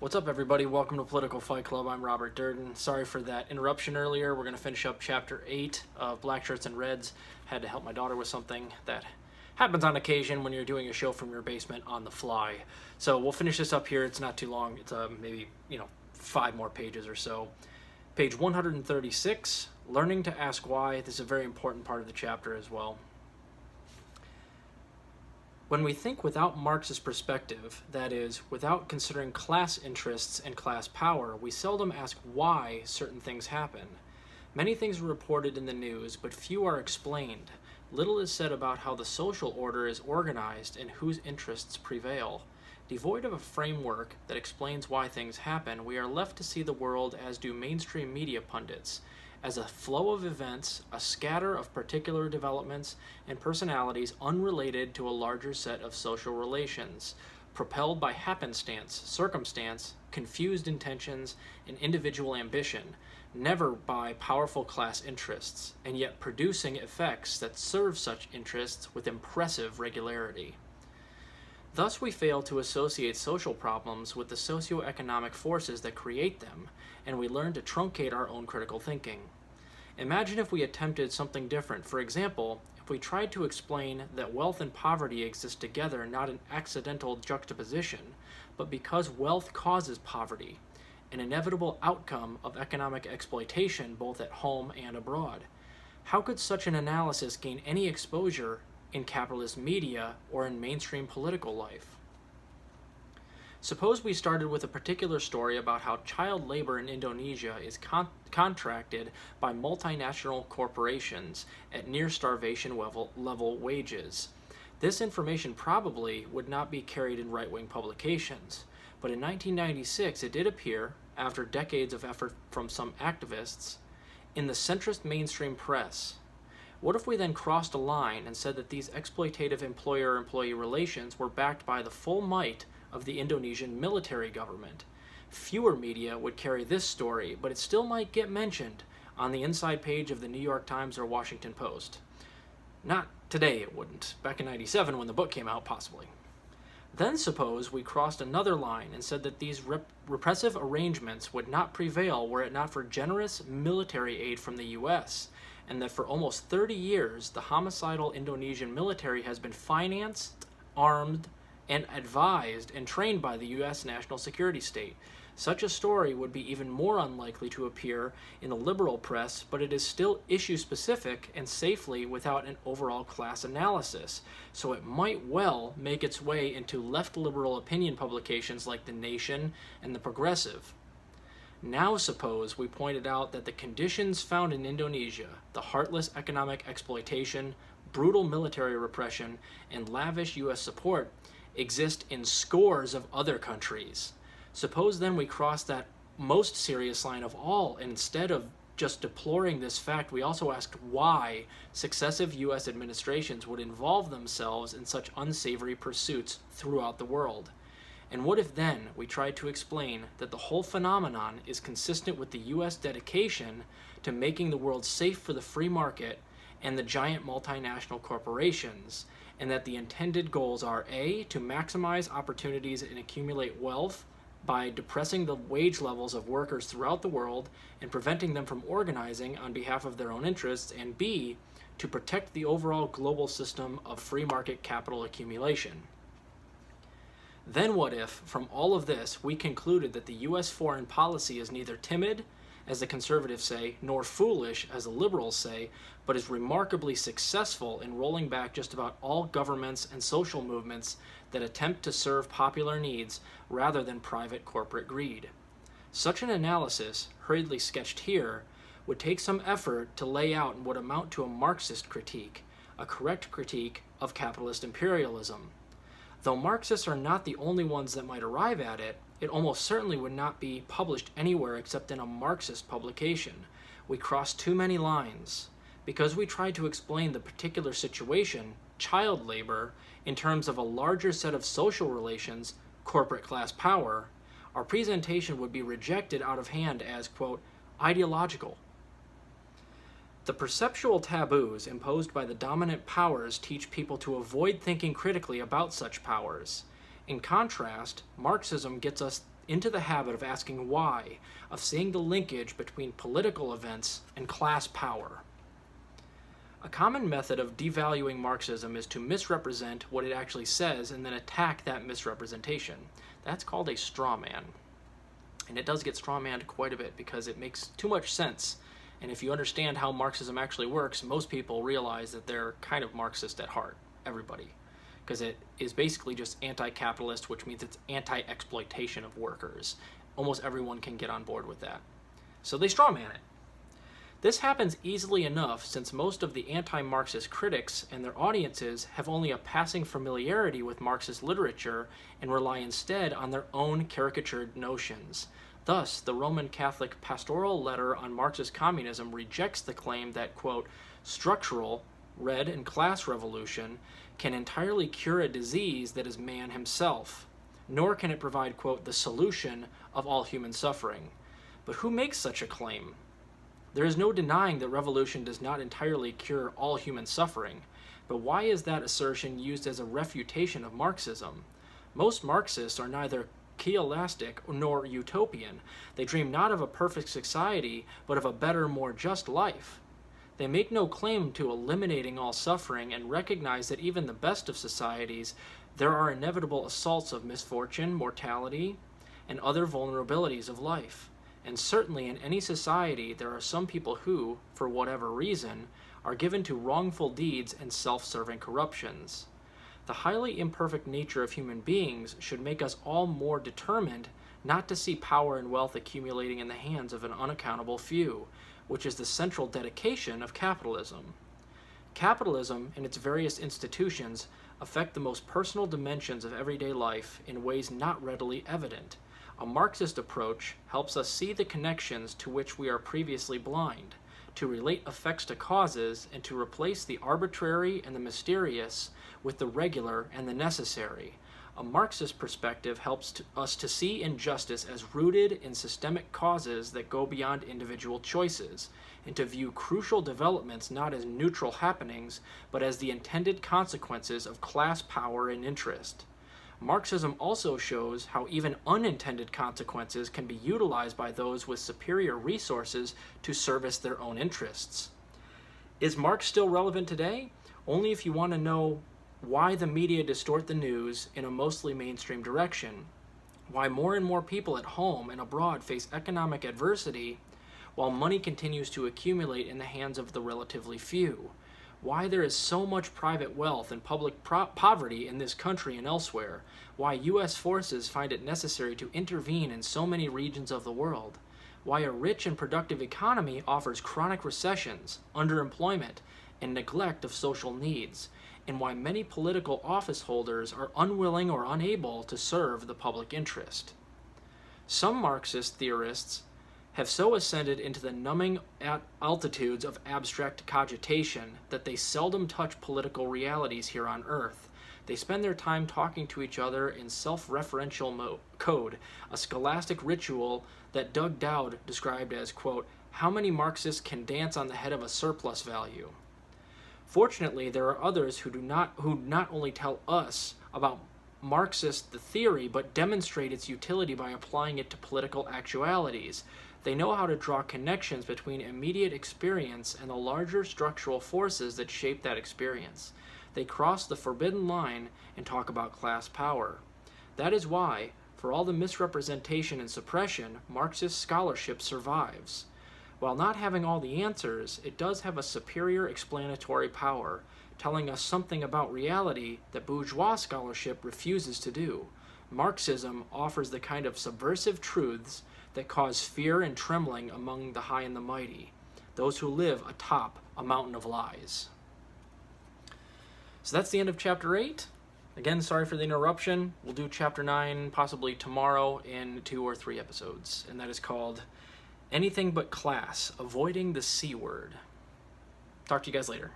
What's up, everybody? Welcome to Political Fight Club. I'm Robert Durden. Sorry for that interruption earlier. We're going to finish up Chapter 8 of Blackshirts and Reds. Had to help my daughter with something that happens on occasion when you're doing a show from your basement on the fly. So we'll finish this up here. It's not too long. It's maybe, 5 more pages or so. Page 136, Learning to Ask Why. This is a very important part of the chapter as well. When we think without Marxist perspective, that is, without considering class interests and class power, we seldom ask why certain things happen. Many things are reported in the news, but few are explained. Little is said about how the social order is organized and whose interests prevail. Devoid of a framework that explains why things happen, we are left to see the world as do mainstream media pundits, as a flow of events, a scatter of particular developments and personalities unrelated to a larger set of social relations, propelled by happenstance, circumstance, confused intentions, and individual ambition, never by powerful class interests, and yet producing effects that serve such interests with impressive regularity. Thus we fail to associate social problems with the socio-economic forces that create them, and we learn to truncate our own critical thinking. Imagine if we attempted something different. For example, if we tried to explain that wealth and poverty exist together not in accidental juxtaposition, but because wealth causes poverty, an inevitable outcome of economic exploitation both at home and abroad. How could such an analysis gain any exposure in capitalist media or in mainstream political life? Suppose we started with a particular story about how child labor in Indonesia is contracted by multinational corporations at near starvation level wages. This information probably would not be carried in right-wing publications, but in 1996 it did appear, after decades of effort from some activists, in the centrist mainstream press. What if we then crossed a line and said that these exploitative employer-employee relations were backed by the full might of the Indonesian military government? Fewer media would carry this story, but it still might get mentioned on the inside page of the New York Times or Washington Post. Not today it wouldn't. Back in '97 when the book came out, possibly. Then suppose we crossed another line and said that these repressive arrangements would not prevail were it not for generous military aid from the U.S., and that for almost 30 years the homicidal Indonesian military has been financed, armed, and advised and trained by the U.S. national security state. Such a story would be even more unlikely to appear in the liberal press, but it is still issue-specific and safely without an overall class analysis, so it might well make its way into left-liberal opinion publications like The Nation and The Progressive. Now suppose we pointed out that the conditions found in Indonesia, the heartless economic exploitation, brutal military repression, and lavish U.S. support, exist in scores of other countries. Suppose then we cross that most serious line of all, and instead of just deploring this fact, we also asked why successive U.S. administrations would involve themselves in such unsavory pursuits throughout the world. And what if then we tried to explain that the whole phenomenon is consistent with the U.S. dedication to making the world safe for the free market and the giant multinational corporations, and that the intended goals are A, to maximize opportunities and accumulate wealth by depressing the wage levels of workers throughout the world and preventing them from organizing on behalf of their own interests, and B, to protect the overall global system of free market capital accumulation. Then what if, from all of this, we concluded that the U.S. foreign policy is neither timid, as the conservatives say, nor foolish, as the liberals say, but is remarkably successful in rolling back just about all governments and social movements that attempt to serve popular needs rather than private corporate greed? Such an analysis, hurriedly sketched here, would take some effort to lay out in what amount to a Marxist critique, a correct critique of capitalist imperialism. Though Marxists are not the only ones that might arrive at it, it almost certainly would not be published anywhere except in a Marxist publication. We cross too many lines. Because we tried to explain the particular situation, child labor, in terms of a larger set of social relations, corporate class power, our presentation would be rejected out of hand as, quote, ideological. The perceptual taboos imposed by the dominant powers teach people to avoid thinking critically about such powers, In contrast, Marxism gets us into the habit of asking why, of seeing the linkage between political events and class power. A common method of devaluing Marxism is to misrepresent what it actually says and then attack that misrepresentation. That's called a straw man. And it does get strawmanned quite a bit because it makes too much sense. And if you understand how Marxism actually works, most people realize that they're kind of Marxist at heart, everybody. Because it is basically just anti-capitalist, which means it's anti-exploitation of workers. Almost everyone can get on board with that. So they strawman it. This happens easily enough since most of the anti-Marxist critics and their audiences have only a passing familiarity with Marxist literature and rely instead on their own caricatured notions. Thus, the Roman Catholic pastoral letter on Marxist communism rejects the claim that, quote, structural, red and class revolution can entirely cure a disease that is man himself, nor can it provide, quote, the solution of all human suffering. But who makes such a claim? There is no denying that revolution does not entirely cure all human suffering, but why is that assertion used as a refutation of Marxism? Most Marxists are neither chiastic nor utopian. They dream not of a perfect society, but of a better, more just life. They make no claim to eliminating all suffering and recognize that even the best of societies, there are inevitable assaults of misfortune, mortality, and other vulnerabilities of life. And certainly in any society, there are some people who, for whatever reason, are given to wrongful deeds and self-serving corruptions. The highly imperfect nature of human beings should make us all more determined not to see power and wealth accumulating in the hands of an unaccountable few, which is the central dedication of capitalism. Capitalism and its various institutions affect the most personal dimensions of everyday life in ways not readily evident. A Marxist approach helps us see the connections to which we are previously blind, to relate effects to causes, and to replace the arbitrary and the mysterious with the regular and the necessary. A Marxist perspective helps us to see injustice as rooted in systemic causes that go beyond individual choices, and to view crucial developments not as neutral happenings, but as the intended consequences of class power and interest. Marxism also shows how even unintended consequences can be utilized by those with superior resources to service their own interests. Is Marx still relevant today? Only if you want to know why the media distort the news in a mostly mainstream direction, why more and more people at home and abroad face economic adversity while money continues to accumulate in the hands of the relatively few, why there is so much private wealth and public poverty in this country and elsewhere, why U.S. forces find it necessary to intervene in so many regions of the world, why a rich and productive economy offers chronic recessions, underemployment, and neglect of social needs, and why many political office holders are unwilling or unable to serve the public interest. Some Marxist theorists have so ascended into the numbing altitudes of abstract cogitation that they seldom touch political realities here on Earth. They spend their time talking to each other in self-referential code, a scholastic ritual that Doug Dowd described as, quote, how many Marxists can dance on the head of a surplus value? Fortunately, there are others who not only tell us about Marxist the theory, but demonstrate its utility by applying it to political actualities. They know how to draw connections between immediate experience and the larger structural forces that shape that experience. They cross the forbidden line and talk about class power. That is why, for all the misrepresentation and suppression, Marxist scholarship survives. While not having all the answers, it does have a superior explanatory power, telling us something about reality that bourgeois scholarship refuses to do. Marxism offers the kind of subversive truths that cause fear and trembling among the high and the mighty, those who live atop a mountain of lies. So that's the end of Chapter 8. Again, sorry for the interruption. We'll do Chapter 9 possibly tomorrow in 2 or 3 episodes, and that is called Anything But Class, Avoiding the C Word. Talk to you guys later.